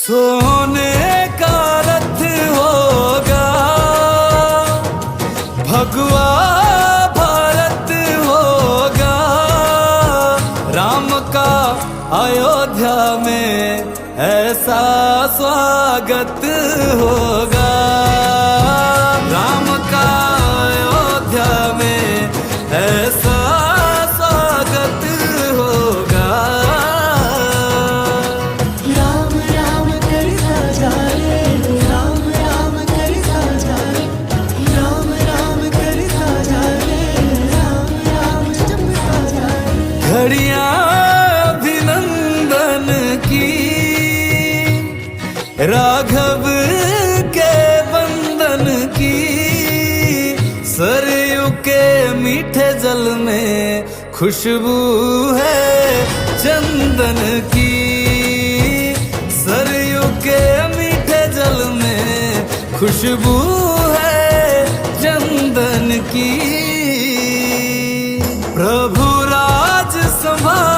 सोने का रथ होगा, भगवा भारत होगा, राम का अयोध्या में ऐसा स्वागत होगा। राम का अयोध्या में ऐसा स्वागत होगा। राम राम करता जाए, राम राम करता जाए, राम राम करता जाए, राम राम जपता जाए। घड़ियां अभिनंदन की, राघव के बंधन की, सरयू के मीठे जल में खुशबू है चंदन की। सरयू के मीठे जल में खुशबू है चंदन की। प्रभु राज संभाल